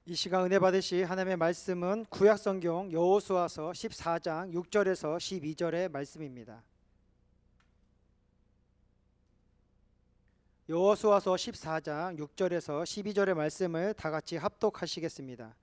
이 시간 은혜 받으실 하나님의 말씀은 구약성경 여호수아서 14장 6절에서 12절의 말씀입니다. 여호수아서 14장 6절에서 12절의 말씀을 다 같이 합독하시겠습니다.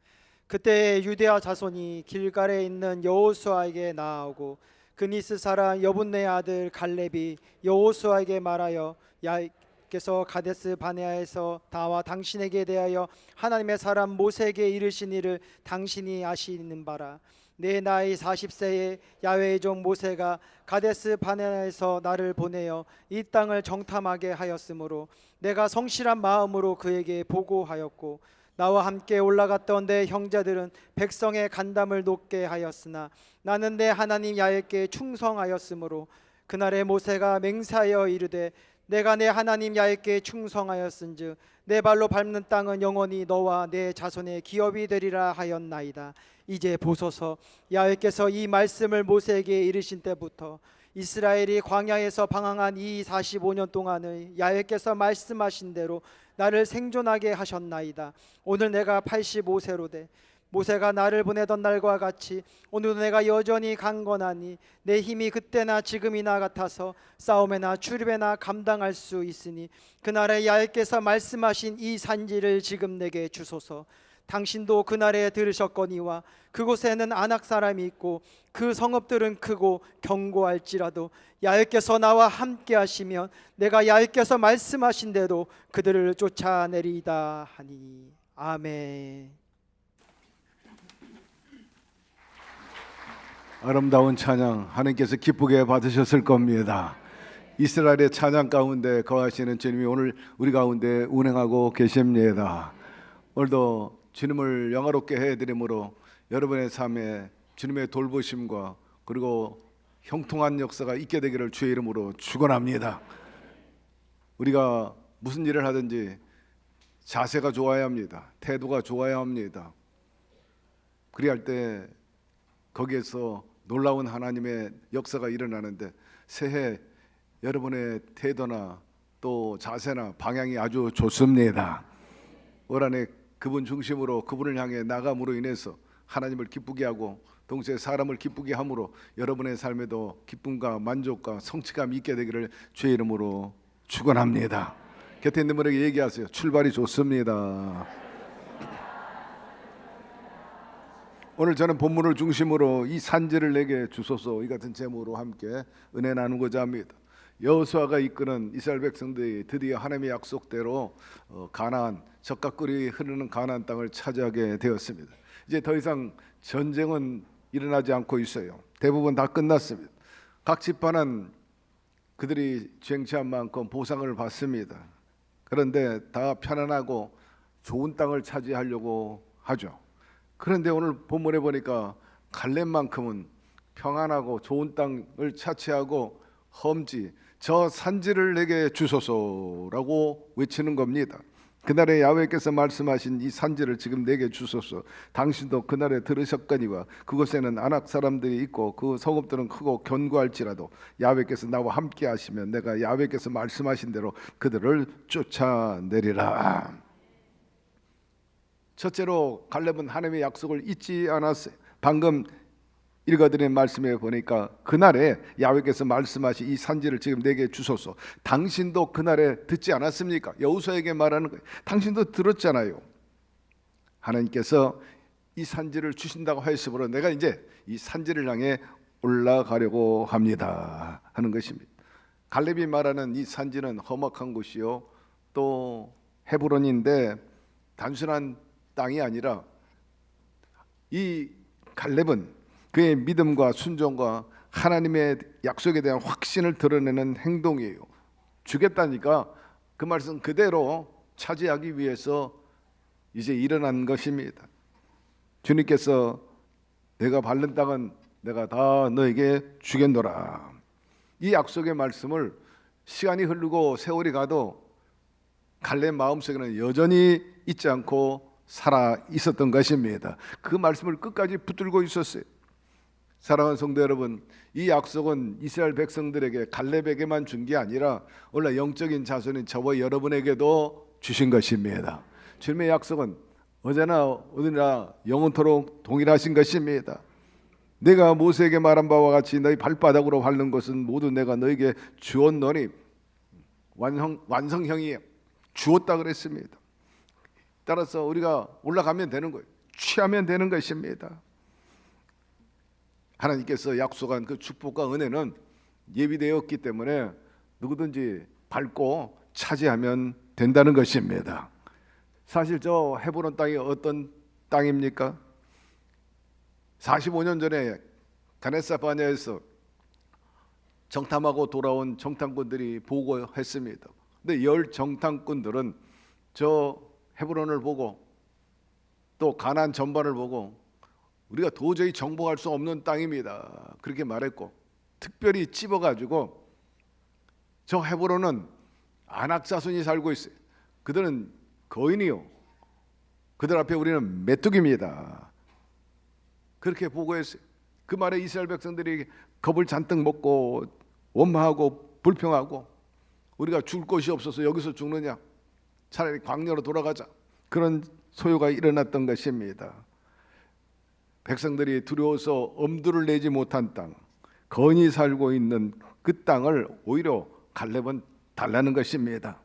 그때 유대아 자손이 길갈에 있는 여호수아에게 나아오고 그니스 사람 여분네의 아들 갈렙이 여호수아에게 말하여 야께서 가데스 바네아에서 나와 당신에게 대하여 하나님의 사람 모세에게 이르신 일을 당신이 아시는 바라. 내 나이 40세에 야훼의 종 모세가 가데스 바네아에서 나를 보내어 이 땅을 정탐하게 하였으므로 내가 성실한 마음으로 그에게 보고하였고 나와 함께 올라갔던 내 형제들은 백성의 간담을 높게 하였으나 나는 내 하나님 야훼께 충성하였으므로 그날에 모세가 맹세하여 이르되 내가 내 하나님 야훼께 충성하였은즉 내 발로 밟는 땅은 영원히 너와 내 자손의 기업이 되리라 하였나이다. 이제 보소서, 야훼께서 이 말씀을 모세에게 이르신 때부터 이스라엘이 광야에서 방황한 이 45년 동안의 야훼께서 말씀하신 대로 나를 생존하게 하셨나이다. 오늘 내가 85세로 돼 모세가 나를 보내던 날과 같이 오늘도 내가 여전히 강건하니 내 힘이 그때나 지금이나 같아서 싸움에나 출입에나 감당할 수 있으니 그날에 야훼께서 말씀하신 이 산지를 지금 내게 주소서. 당신도 그날에 들으셨거니와 그곳에는 아낙 사람이 있고 그 성읍들은 크고 견고할지라도 야훼께서 나와 함께 하시면 내가 야훼께서 말씀하신 대로 그들을 쫓아내리이다 하니. 아멘. 아름다운 찬양 하나님께서 기쁘게 받으셨을 겁니다. 이스라엘의 찬양 가운데 거하시는 주님이 오늘 우리 가운데 운행하고 계십니다. 오늘도 주님을 영화롭게 해드림으로 여러분의 삶에 주님의 돌보심과 그리고 형통한 역사가 있게 되기를 주의 이름으로 축원합니다. 우리가 무슨 일을 하든지 자세가 좋아야 합니다. 태도가 좋아야 합니다. 그리할 때 거기에서 놀라운 하나님의 역사가 일어나는데 새해 여러분의 태도나 또 자세나 방향이 아주 좋습니다. 올 한해 그분 중심으로 그분을 향해 나감으로 인해서 하나님을 기쁘게 하고 동시에 사람을 기쁘게 함으로 여러분의 삶에도 기쁨과 만족과 성취감이 있게 되기를 주의 이름으로 축원합니다. 곁에 있는 분에게 얘기하세요. 출발이 좋습니다. 오늘 저는 본문을 중심으로 이 산지를 내게 주소서 이 같은 제목으로 함께 은혜 나누고자 합니다. 여호수아가 이끄는 이스라엘 백성들이 드디어 하나님의 약속대로 가나안 젖과 꿀이 흐르는 가나안 땅을 차지하게 되었습니다. 이제 더 이상 전쟁은 일어나지 않고 있어요. 대부분 다 끝났습니다. 각 지파는 그들이 쟁취한 만큼 보상을 받습니다. 그런데 다 편안하고 좋은 땅을 차지하려고 하죠. 그런데 오늘 본문에 보니까 갈렙만큼은 평안하고 좋은 땅을 차지하고 험지 저 산지를 내게 주소서라고 외치는 겁니다. 그날에 야훼께서 말씀하신 이 산지를 지금 내게 주소서. 당신도 그날에 들으셨거니와 그곳에는 아낙 사람들이 있고 그 성읍들은 크고 견고할지라도 야훼께서 나와 함께 하시면 내가 야훼께서 말씀하신 대로 그들을 쫓아내리라. 첫째로 갈렙은 하나님의 약속을 잊지 않았어요. 방금 읽어드린 말씀에 보니까 그날에 야훼께서 말씀하신 이 산지를 지금 내게 주소서. 당신도 그날에 듣지 않았습니까? 여호수아에게 말하는 거예요. 당신도 들었잖아요. 하나님께서 이 산지를 주신다고 하였으므로 내가 이제 이 산지를 향해 올라가려고 합니다 하는 것입니다. 갈렙이 말하는 이 산지는 험악한 곳이요 또 헤브론인데 단순한 땅이 아니라 이 갈렙은 그의 믿음과 순종과 하나님의 약속에 대한 확신을 드러내는 행동이에요. 주겠다니까 그 말씀 그대로 차지하기 위해서 이제 일어난 것입니다. 주님께서 내가 밟는 땅은 내가 다 너에게 주겠노라. 이 약속의 말씀을 시간이 흐르고 세월이 가도 갈렙 마음속에는 여전히 잊지 않고 살아 있었던 것입니다. 그 말씀을 끝까지 붙들고 있었어요. 사랑하는 성도 여러분, 이 약속은 이스라엘 백성들에게 갈렙에게만 준 게 아니라 원래 영적인 자손인 저와 여러분에게도 주신 것입니다. 주님의 약속은 어제나 오늘이나 영원토록 동일하신 것입니다. 내가 모세에게 말한 바와 같이 너희 발바닥으로 밟는 것은 모두 내가 너에게 주었노니 완성형이 주었다 그랬습니다. 따라서 우리가 올라가면 되는 거예요. 취하면 되는 것입니다. 하나님께서 약속한 그 축복과 은혜는 예비되었기 때문에 누구든지 밟고 차지하면 된다는 것입니다. 사실 저 헤브론 땅이 어떤 땅입니까? 45년 전에 가네사 바냐에서 정탐하고 돌아온 정탐꾼들이 보고했습니다. 근데 10 정탐꾼들은 저 헤브론을 보고 또 가나안 전반을 보고 우리가 도저히 정복할 수 없는 땅입니다. 그렇게 말했고 특별히 찝어가지고 저 헤브론은 아낙 자손이 살고 있어요. 그들은 거인이요. 그들 앞에 우리는 메뚜기입니다. 그렇게 보고했어요. 그 말에 이스라엘 백성들이 겁을 잔뜩 먹고 원망하고 불평하고 우리가 죽을 곳이 없어서 여기서 죽느냐, 차라리 광야로 돌아가자, 그런 소요가 일어났던 것입니다. 백성들이 두려워서 엄두를 내지 못한 땅, 거인이 살고 있는 그 땅을 오히려 갈렙은 달라는 것입니다.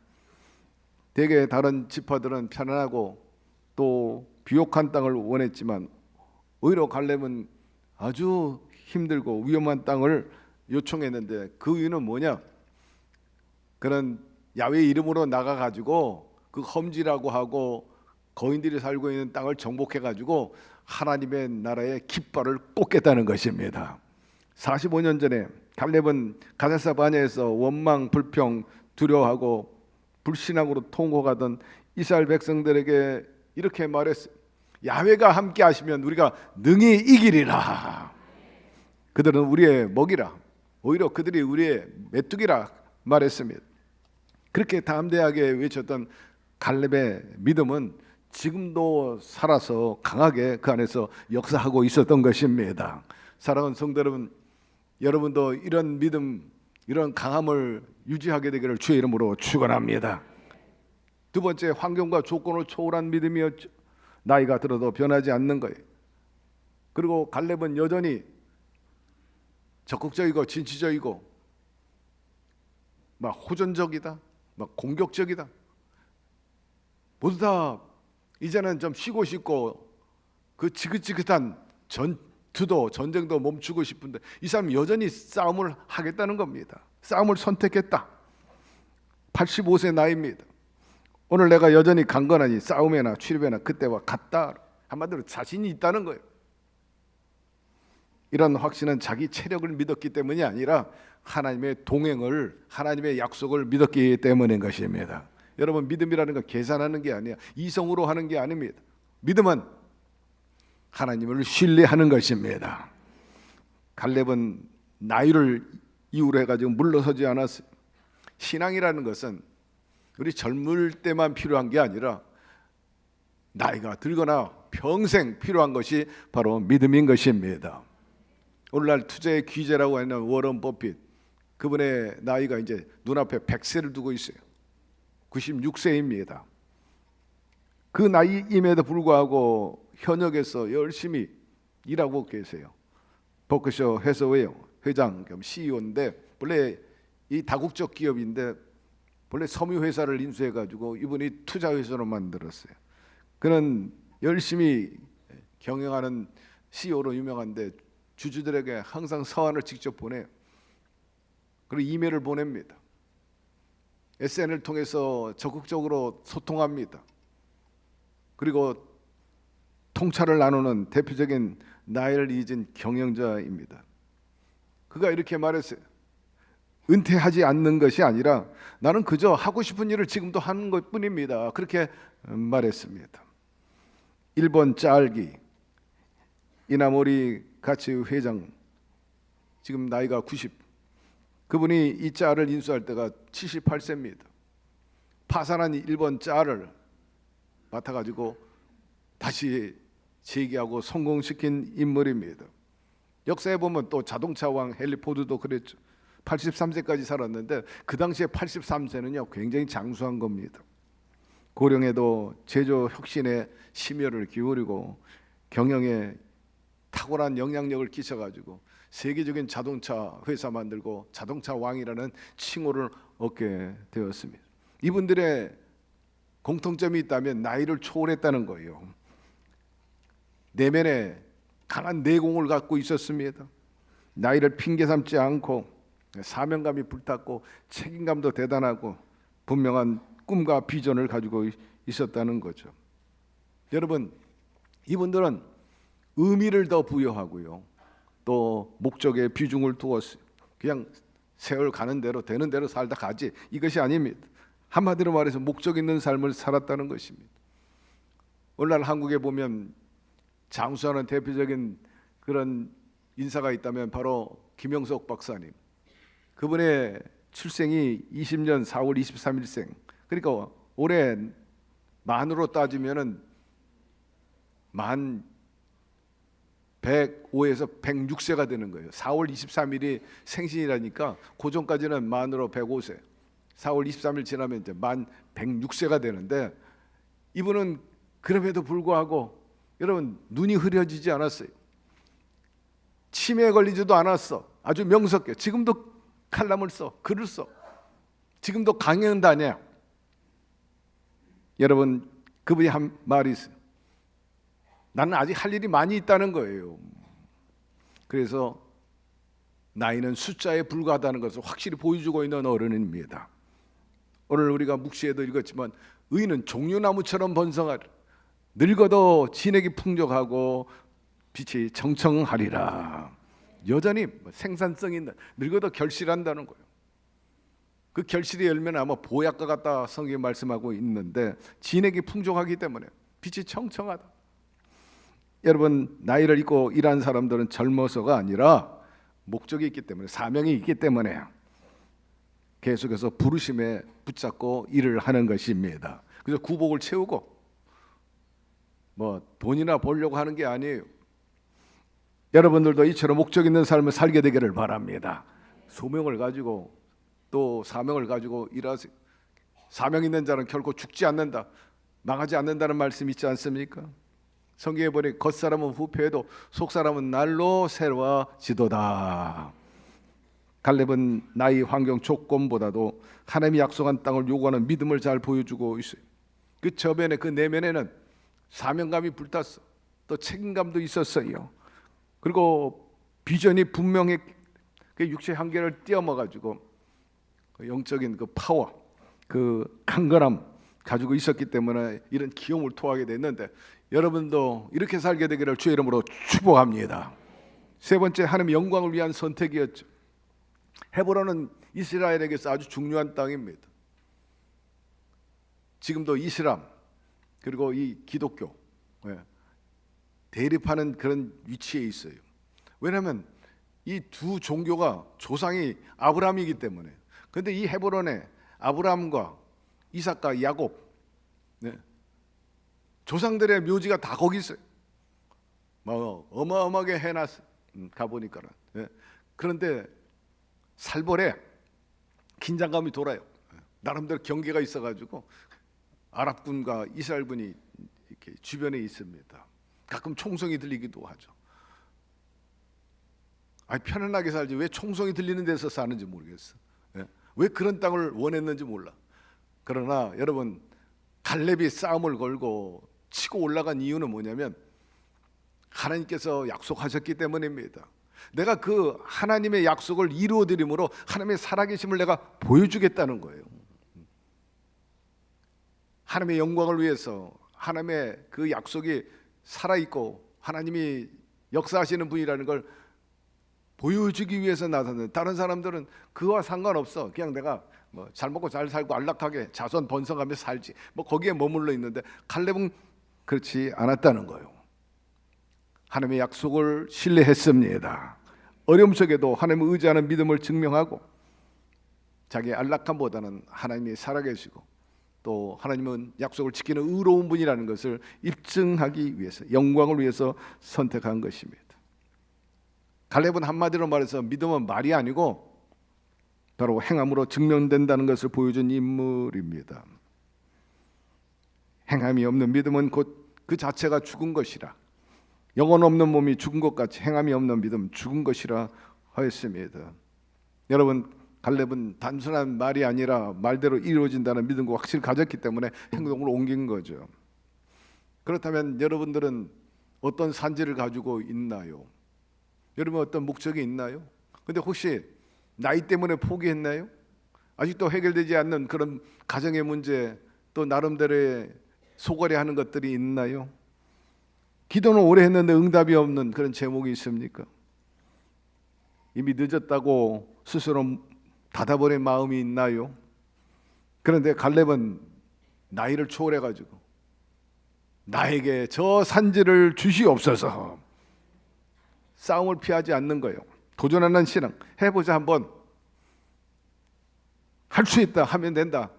대개 다른 지파들은 편안하고 또 비옥한 땅을 원했지만 오히려 갈렙은 아주 힘들고 위험한 땅을 요청했는데 그 이유는 뭐냐? 그런 야훼 이름으로 나가가지고 그 험지라고 하고 거인들이 살고 있는 땅을 정복해가지고 하나님의 나라의 깃발을 꽂겠다는 것입니다. 45년 전에 갈렙은 가데사 바냐에서 원망, 불평, 두려워하고 불신앙으로 통곡하던 이스라엘 백성들에게 이렇게 말했어요. 야훼가 함께 하시면 우리가 능히 이기리라. 그들은 우리의 먹이라, 오히려 그들이 우리의 메뚜기라 말했습니다. 그렇게 담대하게 외쳤던 갈렙의 믿음은 지금도 살아서 강하게 그 안에서 역사하고 있었던 것입니다. 사랑하는 성도 여러분, 여러분도 이런 믿음, 이런 강함을 유지하게 되기를 주의 이름으로 축원합니다. 두 번째, 환경과 조건을 초월한 믿음이었죠. 나이가 들어도 변하지 않는 거예요. 그리고 갈렙은 여전히 적극적이고 진취적이고 막 호전적이다, 막 공격적이다. 모두 다 이제는 좀 쉬고 싶고 그 지긋지긋한 전쟁도 멈추고 싶은데 이 사람이 여전히 싸움을 하겠다는 겁니다. 싸움을 선택했다. 85세 나이입니다. 오늘 내가 여전히 강건하니 싸움에나 출입에나 그때와 같다. 한마디로 자신이 있다는 거예요. 이런 확신은 자기 체력을 믿었기 때문이 아니라 하나님의 동행을, 하나님의 약속을 믿었기 때문인 것입니다. 여러분, 믿음이라는 건 계산하는 게 아니야. 이성으로 하는 게 아닙니다. 믿음은 하나님을 신뢰하는 것입니다. 갈렙은 나이를 이유로 해가지고 물러서지 않았어요. 신앙이라는 것은 우리 젊을 때만 필요한 게 아니라 나이가 들거나 평생 필요한 것이 바로 믿음인 것입니다. 오늘날 투자의 귀재라고 하는 워런 버핏, 그분의 나이가 이제 눈앞에 100세를 두고 있어요. 96세입니다. 그 나이임에도 불구하고 현역에서 열심히 일하고 계세요. 버크셔 해서웨이 회장 겸 CEO인데 원래 이 다국적 기업인데 원래 섬유 회사를 인수해가지고 이분이 투자 회사로 만들었어요. 그는 열심히 경영하는 CEO로 유명한데 주주들에게 항상 서한을 직접 보내요. 그리고 이메일을 보냅니다. SNS를 통해서 적극적으로 소통합니다. 그리고 통찰을 나누는 대표적인 나이를 잊은 경영자입니다. 그가 이렇게 말했어요. 은퇴하지 않는 것이 아니라 나는 그저 하고 싶은 일을 지금도 하는 것뿐입니다. 그렇게 말했습니다. 일본 짤기 이나모리 가치 회장, 지금 나이가 90. 그분이 이 짤을 인수할 때가 78세입니다. 파산한 일본 짤을 맡아가지고 다시 재기하고 성공시킨 인물입니다. 역사에 보면 또 자동차 왕 헨리 포드도 그랬죠. 83세까지 살았는데 그 당시에 83세는요 굉장히 장수한 겁니다. 고령에도 제조 혁신에 심혈을 기울이고 경영에 탁월한 영향력을 끼쳐가지고 세계적인 자동차 회사 만들고 자동차 왕이라는 칭호를 얻게 되었습니다. 이분들의 공통점이 있다면 나이를 초월했다는 거예요. 내면에 강한 내공을 갖고 있었습니다. 나이를 핑계 삼지 않고 사명감이 불탔고 책임감도 대단하고 분명한 꿈과 비전을 가지고 있었다는 거죠. 여러분, 이분들은 의미를 더 부여하고요, 또 목적에 비중을 두었어요. 그냥 세월 가는 대로 되는 대로 살다 가지, 이것이 아닙니다. 한마디로 말해서 목적 있는 삶을 살았다는 것입니다. 오늘날 한국에 보면 장수하는 대표적인 그런 인사가 있다면 바로 김영석 박사님. 그분의 출생이 20년 4월 23일생. 그러니까 올해 만으로 따지면은 만 105에서 106세가 되는 거예요. 4월 23일이 생신이라니까 그 전까지는 만으로 105세. 4월 23일 지나면 이제 만 106세가 되는데, 이분은 그럼에도 불구하고 여러분 눈이 흐려지지 않았어요. 치매에 걸리지도 않았어. 아주 명석해. 지금도 칼럼을 써, 글을 써. 지금도 강연 다녀. 여러분, 그분이 한 말이 있어요. 나는 아직 할 일이 많이 있다는 거예요. 그래서 나이는 숫자에 불과하다는 것을 확실히 보여주고 있는 어른입니다. 오늘 우리가 묵시에도 읽었지만 의인은 종려나무처럼 번성하리라. 늙어도 진액이 풍족하고 빛이 청청하리라. 여전히 생산성 있는, 늙어도 결실한다는 거예요. 그 결실이 열면 아마 보약과 같다 성경이 말씀하고 있는데, 진액이 풍족하기 때문에 빛이 청청하다. 여러분, 나이를 잊고 일하는 사람들은 젊어서가 아니라 목적이 있기 때문에, 사명이 있기 때문에 계속해서 부르심에 붙잡고 일을 하는 것입니다. 그래서 구복을 채우고 뭐 돈이나 벌려고 하는 게 아니에요. 여러분들도 이처럼 목적 있는 삶을 살게 되기를 바랍니다. 소명을 가지고 또 사명을 가지고 일하세요. 사명 있는 자는 결코 죽지 않는다, 망하지 않는다는 말씀 있지 않습니까? 성경에 보니 겉사람은 후패해도 속사람은 날로 새로워지도다. 갈렙은 나이, 환경, 조건보다도 하나님이 약속한 땅을 요구하는 믿음을 잘 보여주고 있어요. 그 저변에, 그 내면에는 사명감이 불탔어. 또 책임감도 있었어요. 그리고 비전이 분명히 그 육체 한계를 뛰어넘어가지고 그 영적인 그 파워, 그 강건함 가지고 있었기 때문에 이런 기염을 토하게 됐는데, 여러분도 이렇게 살게 되기를 주의 이름으로 축복합니다. 세 번째, 하나님의 영광을 위한 선택이었죠. 헤브론은 이스라엘에게서 아주 중요한 땅입니다. 지금도 이슬람 그리고 이 기독교 대립하는 그런 위치에 있어요. 왜냐하면 이 두 종교가 조상이 아브라함이기 때문에. 그런데 이 헤브론에 아브라함과 이삭과 야곱, 조상들의 묘지가 다 거기 있어요. 뭐 어마어마하게 해놨어요. 가보니까는. 그런데 살벌해. 긴장감이 돌아요. 나름대로 경계가 있어가지고 아랍군과 이스라엘군이 이렇게 주변에 있습니다. 가끔 총성이 들리기도 하죠. 아니, 편안하게 살지 왜 총성이 들리는 데서 사는지 모르겠어. 왜 그런 땅을 원했는지 몰라. 그러나 여러분, 갈렙이 싸움을 걸고 치고 올라간 이유는 뭐냐면 하나님께서 약속하셨기 때문입니다. 내가 그 하나님의 약속을 이루어드림으로 하나님의 살아계심을 내가 보여주겠다는 거예요. 하나님의 영광을 위해서 하나님의 그 약속이 살아있고 하나님이 역사하시는 분이라는 걸 보여주기 위해서 나섰는데, 다른 사람들은 그와 상관없어. 그냥 내가 뭐 잘 먹고 잘 살고 안락하게 자손 번성하며 살지, 뭐 거기에 머물러 있는데, 갈렙은 그렇지 않았다는 거예요. 하나님의 약속을 신뢰했습니다. 어려움 속에도 하나님을 의지하는 믿음을 증명하고 자기의 안락함보다는 하나님이 살아계시고 또 하나님은 약속을 지키는 의로운 분이라는 것을 입증하기 위해서, 영광을 위해서 선택한 것입니다. 갈렙은 한마디로 말해서 믿음은 말이 아니고 바로 행함으로 증명된다는 것을 보여준 인물입니다. 행함이 없는 믿음은 곧 그 자체가 죽은 것이라. 영혼 없는 몸이 죽은 것 같이 행함이 없는 믿음은 죽은 것이라 하였습니다. 여러분, 갈렙은 단순한 말이 아니라 말대로 이루어진다는 믿음과 확실히 가졌기 때문에 행동으로 옮긴 거죠. 그렇다면 여러분들은 어떤 산지를 가지고 있나요? 여러분 어떤 목적이 있나요? 근데 혹시 나이 때문에 포기했나요? 아직도 해결되지 않는 그런 가정의 문제, 또 나름대로의 소홀히 하는 것들이 있나요? 기도는 오래 했는데 응답이 없는 그런 제목이 있습니까? 이미 늦었다고 스스로 닫아버린 마음이 있나요? 그런데 갈렙은 나이를 초월해가지고 나에게 저 산지를 주시옵소서, 싸움을 피하지 않는 거예요. 도전하는 신앙, 해보자, 한번 할 수 있다, 하면 된다,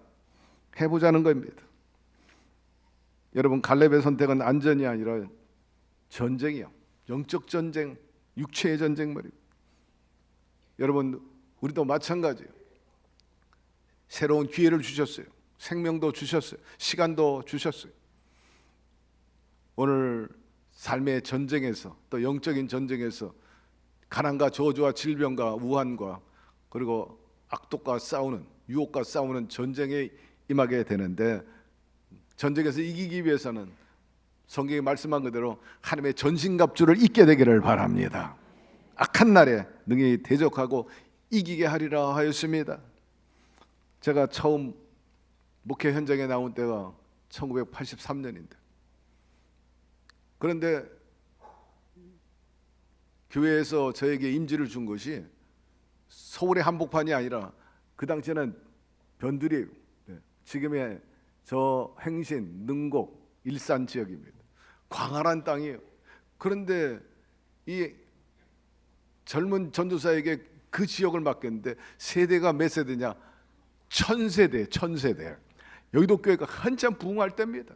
해보자는 겁니다. 여러분, 갈렙의 선택은 안전이 아니라 전쟁이요. 영적 전쟁, 육체의 전쟁 말이에요. 여러분, 우리도 마찬가지예요. 새로운 기회를 주셨어요. 생명도 주셨어요. 시간도 주셨어요. 오늘 삶의 전쟁에서, 또 영적인 전쟁에서 가난과 저주와 질병과 우환과 그리고 악독과 싸우는, 유혹과 싸우는 전쟁에 임하게 되는데, 전쟁에서 이기기 위해서는 성경이 말씀한 그대로 하나님의 전신갑주를 입게 되기를 바랍니다. 악한 날에 능히 대적하고 이기게 하리라 하였습니다. 제가 처음 목회 현장에 나온 때가 1983년인데, 그런데 교회에서 저에게 임지를 준 것이 서울의 한복판이 아니라 그 당시에는 변두리예요. 지금의 저 행신, 능곡, 일산 지역입니다. 광활한 땅이에요. 그런데 이 젊은 전도사에게 그 지역을 맡겼는데 세대가 몇 세대냐? 1000세대, 1000세대. 여의도 교회가 한참 부흥할 때입니다.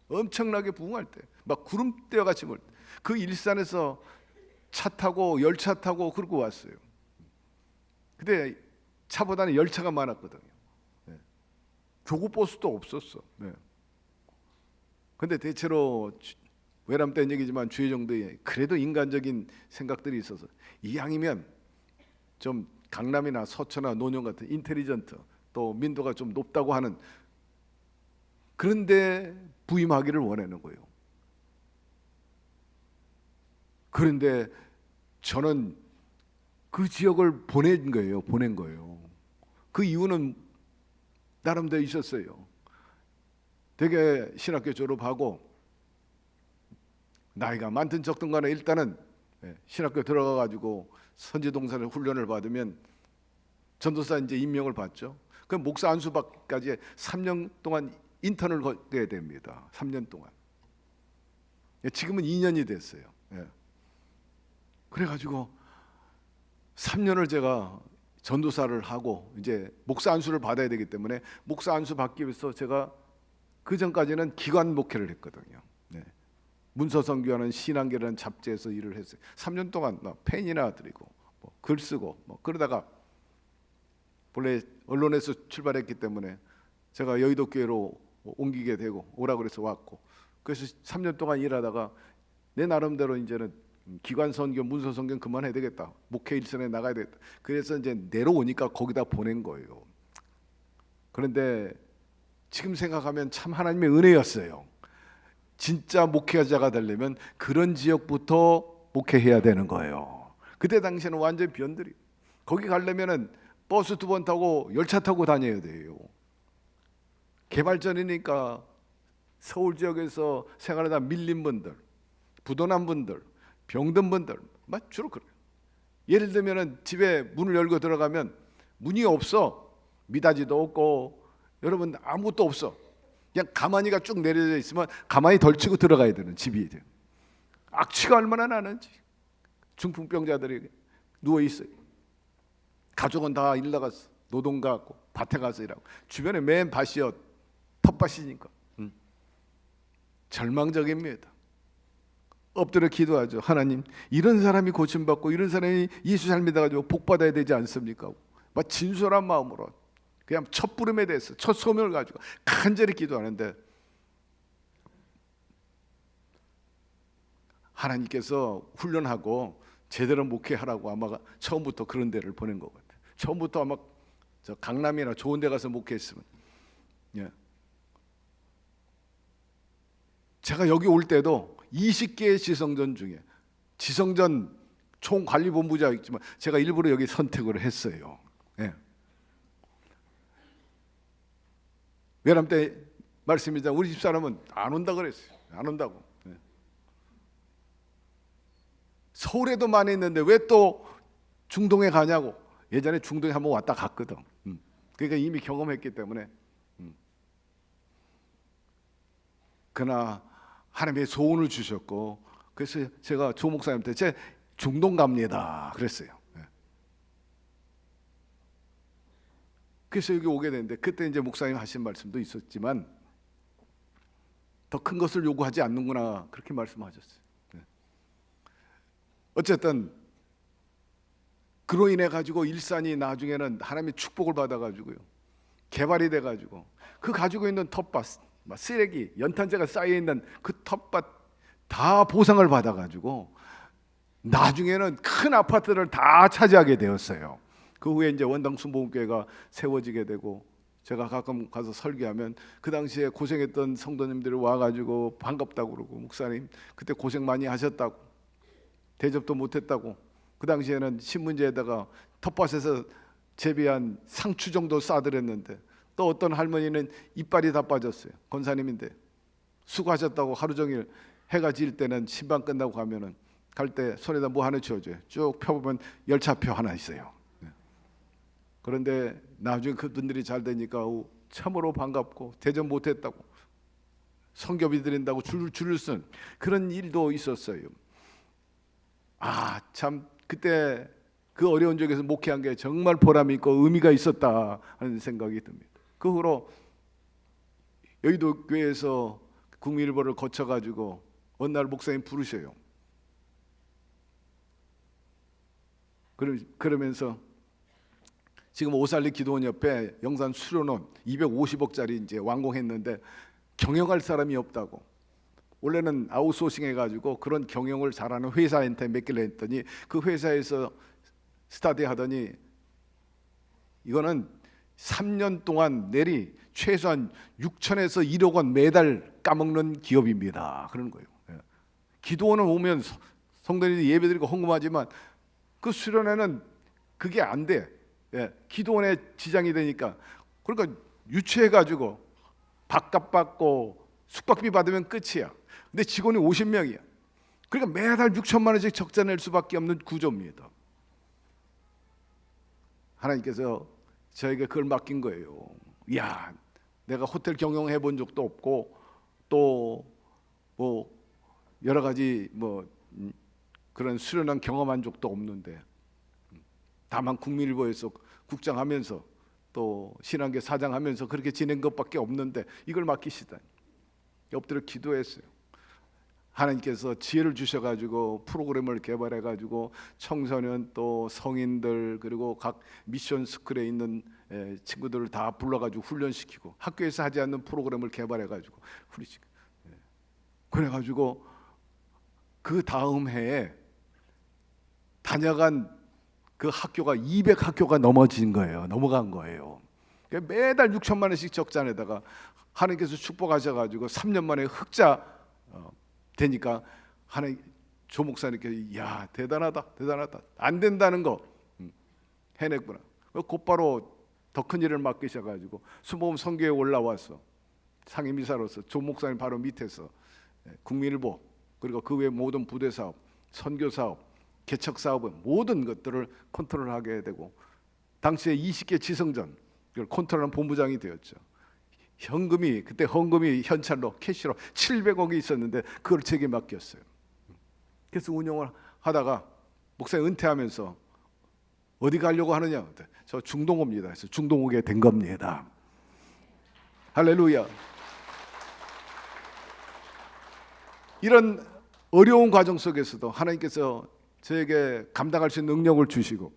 엄청나게 부흥할 때, 막 구름대와 같이 몰 때, 그 일산에서 차 타고 열차 타고 그러고 왔어요. 근데 차보다는 열차가 많았거든요. 교구버스도 없었어. 근데 대체로 외람 땐 얘기지만 주의 정도에 그래도 인간적인 생각들이 있어서 이왕이면 좀 강남이나 서초나 논현 같은 인텔리전트, 또 민도가 좀 높다고 하는 그런데 부임하기를 원하는 거예요. 그런데 저는 그 지역을 보낸 거예요. 그 이유는 나름대로 있었어요. 되게 신학교 졸업하고 나이가 많든 적든 간에 일단은 신학교 들어가 가지고 선지동산을 훈련을 받으면 전도사 이제 임명을 받죠. 그 목사 안수받기까지 3년 동안 인턴을 거쳐야 됩니다. 3년 동안. 지금은 2년이 됐어요. 그래가지고 3년을 제가 전도사를 하고 이제 목사 안수를 받아야 되기 때문에 목사 안수 받기 위해서 제가 그 전까지는 기관 목회를 했거든요. 문서 선교하는 신앙계라는 잡지에서 일을 했어요. 3년 동안 펜이나 드리고 글 쓰고 그러다가 본래 언론에서 출발했기 때문에 제가 여의도 교회로 옮기게 되고 오라 그래서 왔고, 그래서 3년 동안 일하다가 내 나름대로 이제는 기관 선교, 문서 선교 그만해야 되겠다. 목회 일선에 나가야 되겠다. 그래서 이제 내려오니까 거기다 보낸 거예요. 그런데 지금 생각하면 참 하나님의 은혜였어요. 진짜 목회자가 되려면 그런 지역부터 목회해야 되는 거예요. 그때 당시에는 완전 변들이. 거기 가려면은 버스 2번 타고 열차 타고 다녀야 돼요. 개발전이니까 서울 지역에서 생활하다 밀린 분들, 부도난 분들, 병든 분들, 주로 그래요. 예를 들면은 집에 문을 열고 들어가면 문이 없어. 미닫이도 없고 여러분 아무것도 없어. 그냥 가만히가 쭉 내려져 있으면 가만히 덜치고 들어가야 되는 집이 돼요. 악취가 얼마나 나는지. 중풍병자들이 누워 있어요. 가족은 다 일 나갔어. 노동 가고 밭에 가서 일하고 주변에 맨 밭이요, 텃밭이니까 절망적입니다. 엎드려 기도하죠. 하나님, 이런 사람이 고침받고 이런 사람이 예수 잘 믿어가지고 복 받아야 되지 않습니까? 막 진솔한 마음으로 그냥 첫 부름에 대해서 첫 소명을 가지고 간절히 기도하는데 하나님께서 훈련하고 제대로 목회하라고 아마 처음부터 그런 데를 보낸 것 같아요. 처음부터 아마 저 강남이나 좋은 데 가서 목회했으면, 예. 제가 여기 올 때도 20개의 지성전 중에 지성전 총관리본부장 있지만 제가 일부러 여기 선택을 했어요. 예. 외람 때 말씀이자 우리 집사람은 안 온다 그랬어요. 안 온다고. 예. 서울에도 많이 있는데 왜 또 중동에 가냐고. 예전에 중동에 한번 왔다 갔거든. 그러니까 이미 경험했기 때문에. 그러나 하나님의 소원을 주셨고, 그래서 제가 조 목사님한테 제 중동 갑니다 그랬어요. 그래서 여기 오게 됐는데, 그때 이제 목사님 하신 말씀도 있었지만 더 큰 것을 요구하지 않는구나, 그렇게 말씀하셨어요. 어쨌든 그로 인해 가지고 일산이 나중에는 하나님의 축복을 받아 가지고요, 개발이 돼 가지고 그 가지고 있는 텃밭, 쓰레기, 연탄재가 쌓여 있는 그 텃밭 다 보상을 받아 가지고 나중에는 큰 아파트를 다 차지하게 되었어요. 그 후에 이제 원당 순복음교회가 세워지게 되고, 제가 가끔 가서 설교하면 그 당시에 고생했던 성도님들이 와가지고 반갑다고 그러고, 목사님 그때 고생 많이 하셨다고, 대접도 못했다고, 그 당시에는 신문지에다가 텃밭에서 재배한 상추 정도 싸드렸는데, 또 어떤 할머니는 이빨이 다 빠졌어요. 권사님인데 수고하셨다고 하루 종일 해가 질 때는 신방 끝나고 가면은 갈 때 손에다 뭐 하나 쥐어줘요. 쭉 펴보면 열차표 하나 있어요. 그런데 나중에 그분들이 잘 되니까 참으로 반갑고, 대접 못했다고, 성교비 드린다고 줄을 쓴 그런 일도 있었어요. 참 그때 그 어려운 적에서 목회한 게 정말 보람이 있고 의미가 있었다 하는 생각이 듭니다. 그 후로 여의도 교회에서 국민일보를 거쳐가지고 어느 날 목사님 부르셔요. 그러면서 지금 오살리 기도원 옆에 영산 수련원 250억짜리 이제 완공했는데 경영할 사람이 없다고. 원래는 아웃소싱 해가지고 그런 경영을 잘하는 회사한테 맡기려 했더니 그 회사에서 스타디 하더니 이거는 3년 동안 내리 최소한 6천에서 1억 원 매달 까먹는 기업입니다. 그런 거예요. 기도원은 오면 성도들이 예배드리고 헌금하지만 그 수련회는 그게 안 돼. 기도원에 지장이 되니까. 그러니까 유치해가지고 밥값 받고 숙박비 받으면 끝이야. 근데 직원이 50명이야. 그러니까 매달 6천만 원씩 적자 낼 수밖에 없는 구조입니다. 하나님께서 저에게 그걸 맡긴 거예요. 야, 내가 호텔 경영해 본 적도 없고 또 뭐 여러 가지 뭐 그런 수련한 경험한 적도 없는데, 다만 국민일보에서 국장하면서 또 신한계 사장하면서 그렇게 지낸 것밖에 없는데 이걸 맡기시다니. 엎드려 기도했어요. 하나님께서 지혜를 주셔가지고 프로그램을 개발해가지고 청소년 또 성인들 그리고 각 미션 스쿨에 있는 친구들을 다 불러가지고 훈련시키고, 학교에서 하지 않는 프로그램을 개발해가지고 훈련시키고, 그래가지고 그 다음 해에 다녀간 그 학교가 200학교가 넘어간 거예요. 매달 6천만 원씩 적자 내다가 하나님께서 축복하셔가지고 3년 만에 흑자 되니까 하나님, 조 목사님께 야 대단하다 안 된다는 거 해냈구나. 곧바로 더 큰 일을 맡기셔가지고 수모금 선교에 올라와서 상임이사로서 조 목사님 바로 밑에서 국민일보 그리고 그 외 모든 부대 사업, 선교 사업, 개척 사업은 모든 것들을 컨트롤하게 되고, 당시에 20개 지성전 이걸 컨트롤하는 본부장이 되었죠. 현금이 그때 헌금이 현찰로 캐시로 700억이 있었는데 그걸 제게 맡겼어요. 그래서 운영을 하다가 목사님 은퇴하면서 어디 가려고 하느냐? 저 중동 옵니다. 그래서 중동 오게 된 겁니다. 할렐루야. 이런 어려운 과정 속에서도 하나님께서 저에게 감당할 수 있는 능력을 주시고,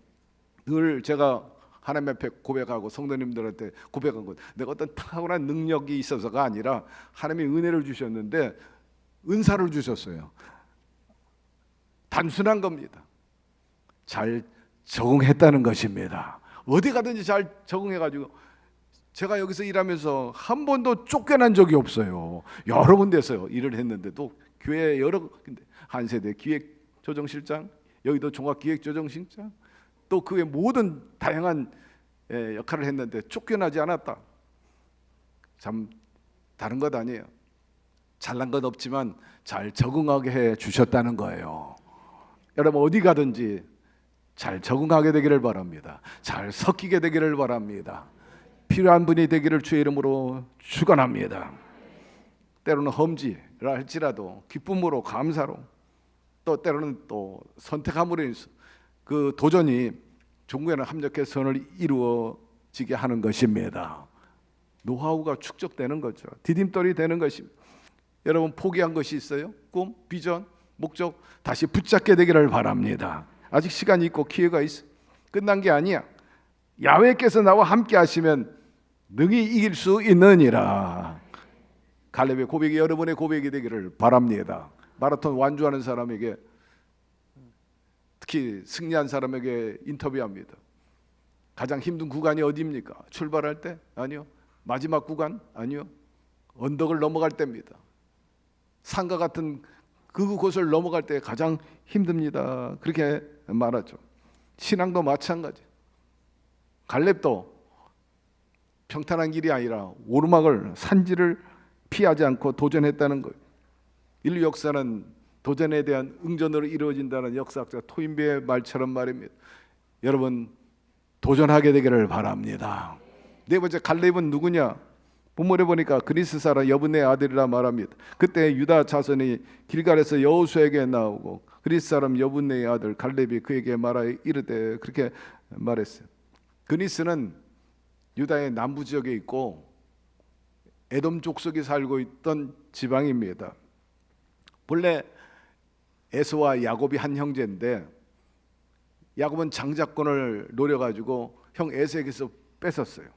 늘 제가 하나님 앞에 고백하고 성도님들한테 고백한 것, 내가 어떤 탁월한 능력이 있어서가 아니라 하나님이 은혜를 주셨는데 은사를 주셨어요. 단순한 겁니다. 잘 적응했다는 것입니다. 어디 가든지 잘 적응해가지고 제가 여기서 일하면서 한 번도 쫓겨난 적이 없어요. 여러 군데서 일을 했는데도 교회 여러 군데, 한 세대 기획조정실장, 여의도 종합기획조정실장, 또 그의 모든 다양한 역할을 했는데 쫓겨나지 않았다. 참 다른 것 아니에요. 잘난 건 없지만 잘 적응하게 해 주셨다는 거예요. 여러분 어디 가든지 잘 적응하게 되기를 바랍니다. 잘 섞이게 되기를 바랍니다. 필요한 분이 되기를 주의 이름으로 축원합니다. 때로는 험지라 할지라도 기쁨으로 감사로, 또 때로는 또 선택함으로 인해서 그 도전이 종교에는 합력해 선을 이루어지게 하는 것입니다. 노하우가 축적되는 거죠. 디딤돌이 되는 것입니다. 여러분 포기한 것이 있어요? 꿈, 비전, 목적 다시 붙잡게 되기를 바랍니다. 아직 시간이 있고 기회가 있어. 끝난 게 아니야. 야훼께서 나와 함께 하시면 능히 이길 수 있느니라. 갈렙의 고백이 여러분의 고백이 되기를 바랍니다. 마라톤 완주하는 사람에게, 특히 승리한 사람에게 인터뷰합니다. 가장 힘든 구간이 어디입니까? 출발할 때? 아니요. 마지막 구간? 아니요. 언덕을 넘어갈 때입니다. 산과 같은 그곳을 넘어갈 때 가장 힘듭니다. 그렇게 말하죠. 신앙도 마찬가지. 갈렙도 평탄한 길이 아니라 오르막을, 산지를 피하지 않고 도전했다는 거예요. 인류 역사는 도전에 대한 응전으로 이루어진다는 역사학자 토인비의 말처럼 말입니다. 여러분 도전하게 되기를 바랍니다. 네 번째, 갈렙은 누구냐? 본문에 보니까 그리스 사람 여분의 아들이라 말합니다. 그때 유다 자손이 길갈에서 여호수아에게 나오고 그리스 사람 여분의 아들 갈렙이 그에게 말하여 이르되, 그렇게 말했어요. 그리스는 유다의 남부 지역에 있고 에돔 족속이 살고 있던 지방입니다. 본래 에서와 야곱이 한 형제인데 야곱은 장자권을 노려가지고 형 에서에게서 뺏었어요.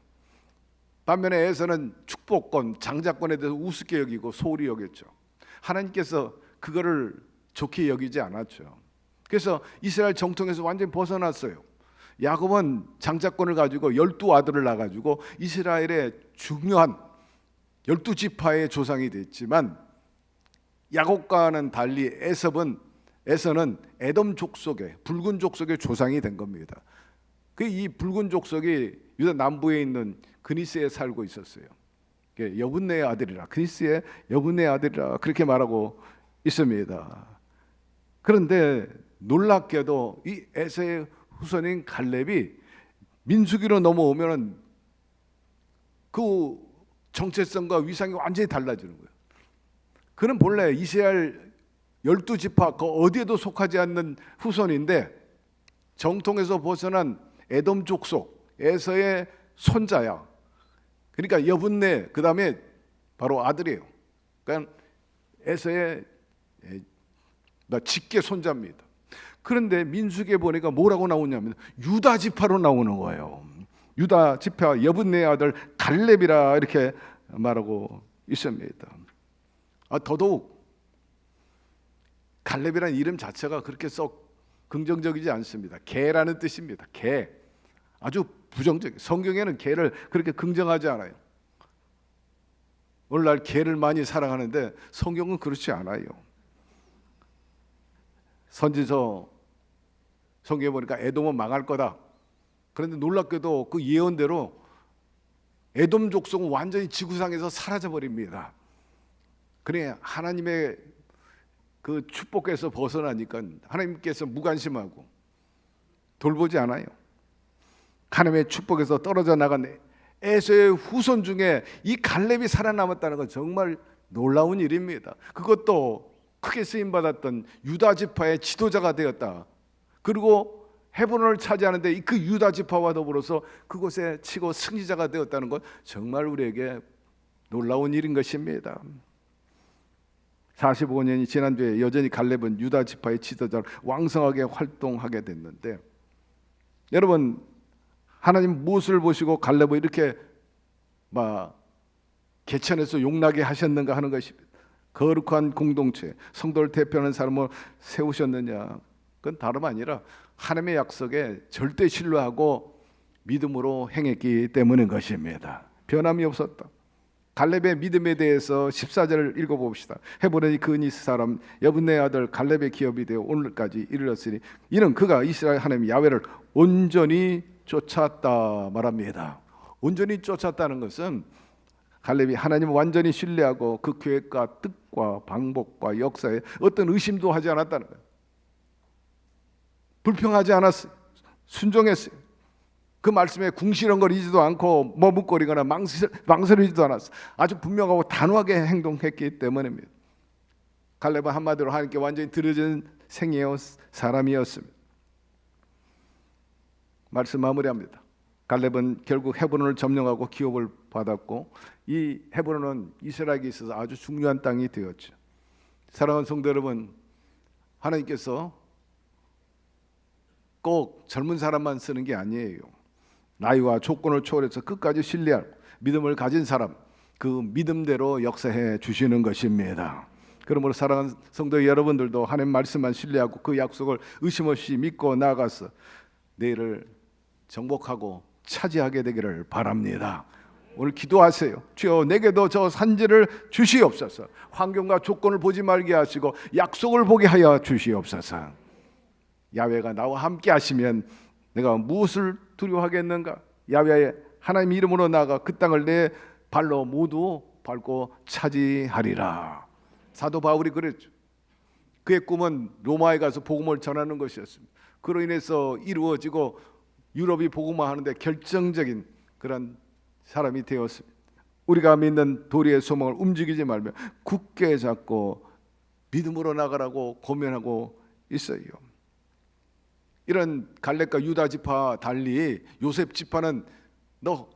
반면에 에서는 축복권, 장자권에 대해서 우습게 여기고 소홀히 여겼죠. 하나님께서 그거를 좋게 여기지 않았죠. 그래서 이스라엘 정통에서 완전히 벗어났어요. 야곱은 장자권을 가지고 12아들을 낳아가지고 이스라엘의 중요한 12지파의 조상이 됐지만, 야곱과는 달리 에서는 에돔 족속의, 붉은 족속의 조상이 된 겁니다. 이 붉은 족속이 유다 남부에 있는 그니스에 살고 있었어요. 여분네의 아들이라, 그니스의 여분네의 아들이라 그렇게 말하고 있습니다. 그런데 놀랍게도 이 에서의 후손인 갈렙이 민수기로 넘어오면 그 정체성과 위상이 완전히 달라지는 거예요. 그는 본래 이스라엘 12지파 그 어디에도 속하지 않는 후손인데 정통에서 벗어난 에돔 족속 에서의 손자야. 그러니까 여분네, 그 다음에 바로 아들이에요. 그러니까 에서의 직계 손자입니다. 그런데 민수기에 보니까 뭐라고 나오냐면 유다 지파로 나오는 거예요. 유다 지파 여분네 아들 갈렙이라 이렇게 말하고 있습니다. 더더욱 갈렙이라는 이름 자체가 그렇게 썩 긍정적이지 않습니다. 개라는 뜻입니다. 개. 아주 부정적. 성경에는 개를 그렇게 긍정하지 않아요. 오늘날 개를 많이 사랑하는데 성경은 그렇지 않아요. 선지서 성경에 보니까 에돔은 망할 거다. 그런데 놀랍게도 그 예언대로 에돔 족속은 완전히 지구상에서 사라져 버립니다. 그래, 하나님의 그 축복에서 벗어나니까 하나님께서 무관심하고 돌보지 않아요. 하나님의 축복에서 떨어져 나간 에서의 후손 중에 이 갈렙이 살아남았다는 건 정말 놀라운 일입니다. 그것도 크게 쓰임 받았던 유다 지파의 지도자가 되었다. 그리고 헤브론을 차지하는데 그 유다 지파와 더불어서 그곳에 치고 승리자가 되었다는 것, 정말 우리에게 놀라운 일인 것입니다. 45년이 지난 뒤에 여전히 갈렙은 유다 지파의 지도자로 왕성하게 활동하게 됐는데, 여러분 하나님 무엇을 보시고 갈렙을 이렇게 개천에서 용나게 하셨는가 하는 것입니다. 거룩한 공동체, 성도를 대표하는 사람을 세우셨느냐. 그건 다름 아니라 하나님의 약속에 절대 신뢰하고 믿음으로 행했기 때문인 것입니다. 변함이 없었다. 갈렙의 믿음에 대해서 14절을 읽어봅시다. 헤브론의 그니스 사람 여분네 아들 갈렙의 기업이 되어 오늘까지 이르렀으니 이는 그가 이스라엘 하나님 야훼를 온전히 쫓았다 말합니다. 온전히 쫓았다는 것은 갈렙이 하나님을 완전히 신뢰하고 그 계획과 뜻과 방법과 역사에 어떤 의심도 하지 않았다는 거예요. 불평하지 않았어요. 순종했어요. 그 말씀에 궁시렁거리지도 않고 머뭇거리거나 망설이지도 않았어요. 아주 분명하고 단호하게 행동했기 때문입니다. 갈렙은 한마디로 하나님께 완전히 들어진 생애의 사람이었습니다. 말씀 마무리합니다. 갈렙은 결국 헤브론을 점령하고 기업을 받았고 이 헤브론은 이스라엘에 있어서 아주 중요한 땅이 되었죠. 사랑하는 성도 여러분, 하나님께서 꼭 젊은 사람만 쓰는 게 아니에요. 나이와 조건을 초월해서 끝까지 신뢰하고 믿음을 가진 사람, 그 믿음대로 역사해 주시는 것입니다. 그러므로 사랑하는 성도 여러분들도 하나님 말씀만 신뢰하고 그 약속을 의심 없이 믿고 나아가서 내일을 정복하고 차지하게 되기를 바랍니다. 오늘 기도하세요. 주여 내게도 저 산지를 주시옵소서. 환경과 조건을 보지 말게 하시고 약속을 보게 하여 주시옵소서. 야훼가 나와 함께 하시면 내가 무엇을 두려워하겠는가? 야훼의 하나님 이름으로 나아가 그 땅을 내 발로 모두 밟고 차지하리라. 사도 바울이 그랬죠. 그의 꿈은 로마에 가서 복음을 전하는 것이었습니다. 그로 인해서 이루어지고 유럽이 복음화하는데 결정적인 그런 사람이 되었습니다. 우리가 믿는 도리의 소망을 움직이지 말며 굳게 잡고 믿음으로 나가라고 고면하고 있어요. 이런 갈렙과 유다 지파 달리 요셉 지파는 너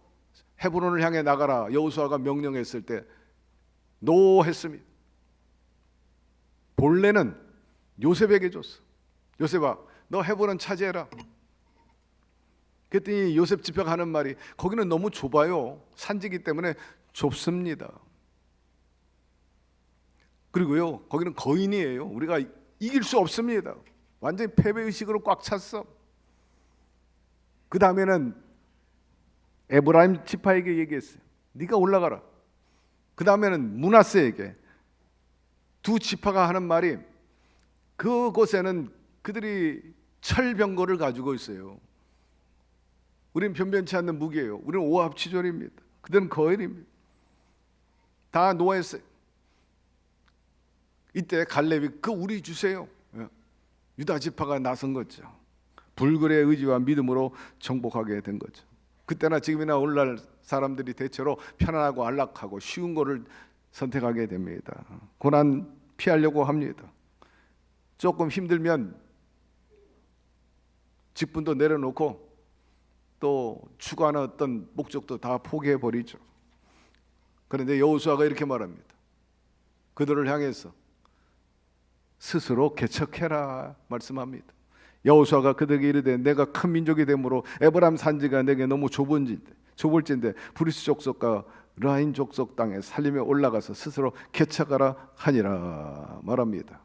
헤브론을 향해 나가라 여호수아가 명령했을 때 노 했습니다. 본래는 요셉에게 줬어. 요셉아 너 헤브론 차지해라. 그랬더니 요셉 지파가 하는 말이 거기는 너무 좁아요. 산지기 때문에 좁습니다. 그리고요 거기는 거인이에요. 우리가 이길 수 없습니다. 완전히 패배의식으로 꽉 찼어. 그 다음에는 에브라임 지파에게 얘기했어요. 네가 올라가라. 그 다음에는 므낫세에게. 두 지파가 하는 말이 그곳에는 그들이 철병거를 가지고 있어요. 우리는 변변치 않는 무기예요. 우리는 오합지졸입니다. 그들은 거인입니다. 다 노했어요. 이때 갈렙이 그 우리 주세요. 유다 지파가 나선 거죠. 불굴의 의지와 믿음으로 정복하게 된 거죠. 그때나 지금이나 오늘날 사람들이 대체로 편안하고 안락하고 쉬운 거를 선택하게 됩니다. 고난 피하려고 합니다. 조금 힘들면 직분도 내려놓고 또 추구하는 어떤 목적도 다 포기해 버리죠. 그런데 여호수아가 이렇게 말합니다. 그들을 향해서 스스로 개척해라 말씀합니다. 여호수아가 그들에게 이르되 내가 큰 민족이 되므로 에브라임 산지가 내게 너무 좁을진데 브리스 족속과 라인 족속 땅에 살림에 올라가서 스스로 개척하라 하니라 말합니다.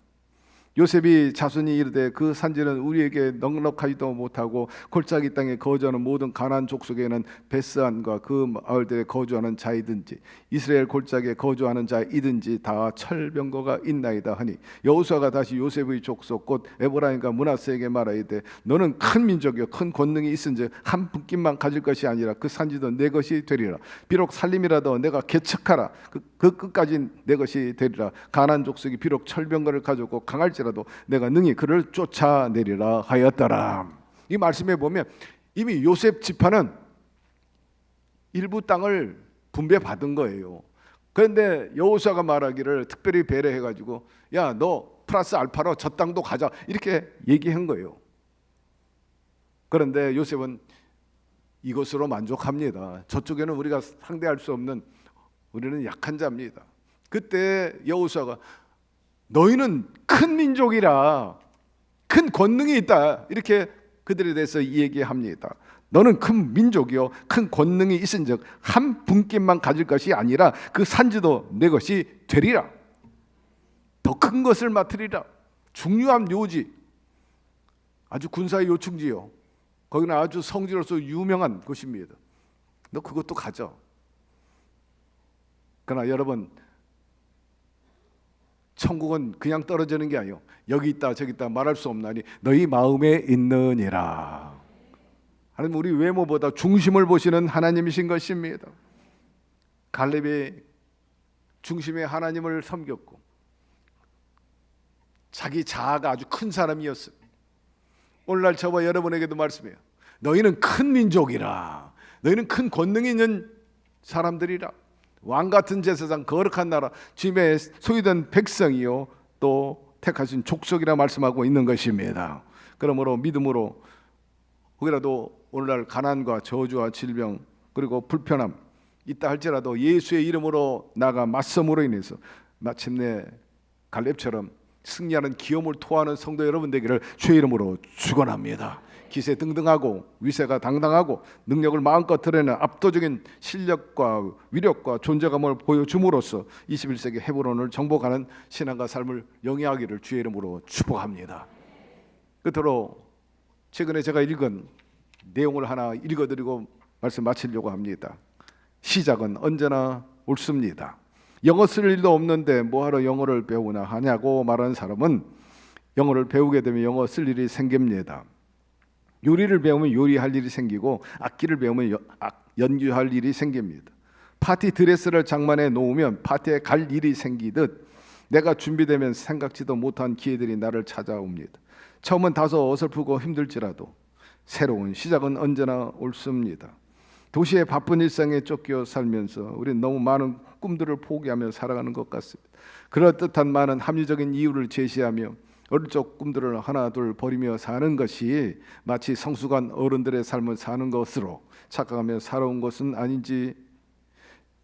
요셉이 자손이 이르되 그 산지는 우리에게 넉넉하지도 못하고 골짜기 땅에 거주하는 모든 가나안 족속에는 베스안과 그 마을들에 거주하는 자이든지 이스라엘 골짜기에 거주하는 자이든지 다 철병거가 있나이다 하니 여호수아가 다시 요셉의 족속 곧 에브라임과 므낫세에게 말하이되 너는 큰 민족이요 큰 권능이 있은즉 한 분깃만 가질 것이 아니라 그 산지도 내 것이 되리라. 비록 살림이라도 내가 개척하라. 그 끝까지 내 것이 되리라. 가나안 족속이 비록 철병거를 가졌고 강할지라도 내가 능히 그를 쫓아내리라 하였더라. 이 말씀에 보면 이미 요셉 지파는 일부 땅을 분배받은 거예요. 그런데 여호수아가 말하기를 특별히 배려해가지고 야 너 플러스 알파로 저 땅도 가자 이렇게 얘기한 거예요. 그런데 요셉은 이것으로 만족합니다. 저쪽에는 우리가 상대할 수 없는 우리는 약한 자입니다. 그때 여호수아가 너희는 큰 민족이라 큰 권능이 있다 이렇게 그들에 대해서 얘기합니다. 너는 큰 민족이요 큰 권능이 있은즉 한 분깃만 가질 것이 아니라 그 산지도 내 것이 되리라. 더 큰 것을 맡으리라. 중요한 묘지 아주 군사의 요충지요. 거기는 아주 성지로서 유명한 곳입니다. 너 그것도 가져. 그러나 여러분, 천국은 그냥 떨어지는 게 아니요, 여기 있다 저기 있다 말할 수 없나니 너희 마음에 있느니라. 하나님 우리 외모보다 중심을 보시는 하나님이신 것입니다. 갈렙이 중심에 하나님을 섬겼고 자기 자아가 아주 큰 사람이었습니다. 오늘날 저와 여러분에게도 말씀해요. 너희는 큰 민족이라. 너희는 큰 권능이 있는 사람들이라. 왕같은 제사장, 거룩한 나라, 주님의 소유된 백성이요 또 택하신 족속이라 말씀하고 있는 것입니다. 그러므로 믿음으로 혹이라도 오늘날 가난과 저주와 질병 그리고 불편함 있다 할지라도 예수의 이름으로 나가 맞섬으로 인해서 마침내 갈렙처럼 승리하는 기염을 토하는 성도 여러분 되기를 주의 이름으로 축원합니다. 기세 등등하고 위세가 당당하고 능력을 마음껏 드러내는 압도적인 실력과 위력과 존재감을 보여줌으로써 21세기 헤브론을 정복하는 신앙과 삶을 영위하기를 주의 이름으로 축복합니다. 끝으로 최근에 제가 읽은 내용을 하나 읽어드리고 말씀 마치려고 합니다. 시작은 언제나 옳습니다. 영어 쓸 일도 없는데 뭐하러 영어를 배우나 하냐고 말하는 사람은 영어를 배우게 되면 영어 쓸 일이 생깁니다. 요리를 배우면 요리할 일이 생기고 악기를 배우면 연주할 일이 생깁니다. 파티 드레스를 장만해 놓으면 파티에 갈 일이 생기듯 내가 준비되면 생각지도 못한 기회들이 나를 찾아옵니다. 처음은 다소 어설프고 힘들지라도 새로운 시작은 언제나 옳습니다. 도시의 바쁜 일상에 쫓겨 살면서 우리는 너무 많은 꿈들을 포기하며 살아가는 것 같습니다. 그럴듯한 많은 합리적인 이유를 제시하며 어릴 적 꿈들을 하나 둘 버리며 사는 것이 마치 성숙한 어른들의 삶을 사는 것으로 착각하며 살아온 것은 아닌지,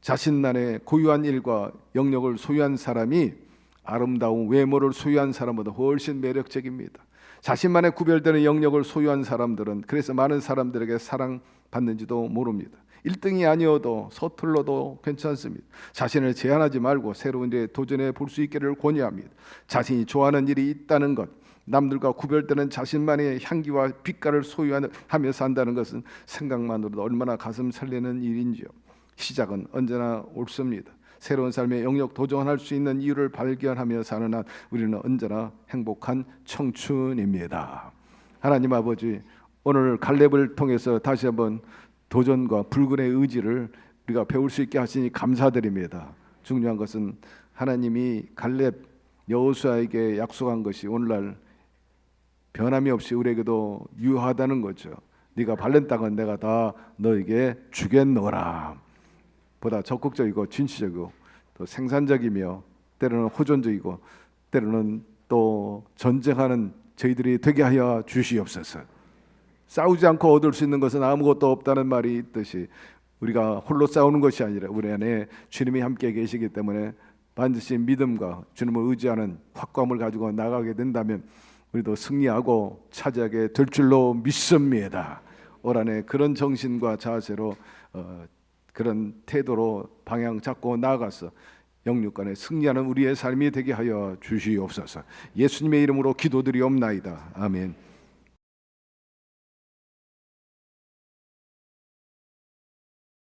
자신만의 고유한 일과 영역을 소유한 사람이 아름다운 외모를 소유한 사람보다 훨씬 매력적입니다. 자신만의 구별되는 영역을 소유한 사람들은 그래서 많은 사람들에게 사랑받는지도 모릅니다. 1등이 아니어도 서툴러도 괜찮습니다. 자신을 제한하지 말고 새로운 일에 도전해 볼 수 있기를 권유합니다. 자신이 좋아하는 일이 있다는 것, 남들과 구별되는 자신만의 향기와 빛깔을 소유하며 산다는 것은 생각만으로도 얼마나 가슴 설레는 일인지요. 시작은 언제나 옳습니다. 새로운 삶의 영역 도전할 수 있는 이유를 발견하며 사는 한 우리는 언제나 행복한 청춘입니다. 하나님 아버지, 오늘 갈렙을 통해서 다시 한번 도전과 불근의 의지를 우리가 배울 수 있게 하시니 감사드립니다. 중요한 것은 하나님이 갈렙 여호수아에게 약속한 것이 오늘날 변함이 없이 우리에게도 유효하다는 거죠. 네가 밟는 땅은 내가 다 너에게 주겠노라. 보다 적극적이고 진취적이고 또 생산적이며 때로는 호전적이고 때로는 또 전쟁하는 저희들이 되게 하여 주시옵소서. 싸우지 않고 얻을 수 있는 것은 아무것도 없다는 말이 있듯이 우리가 홀로 싸우는 것이 아니라 우리 안에 주님이 함께 계시기 때문에 반드시 믿음과 주님을 의지하는 확고함을 가지고 나가게 된다면 우리도 승리하고 차지하게 될 줄로 믿습니다. 올 한해 그런 정신과 자세로 그런 태도로 방향 잡고 나아가서 영육간에 승리하는 우리의 삶이 되게 하여 주시옵소서. 예수님의 이름으로 기도드리옵나이다. 아멘.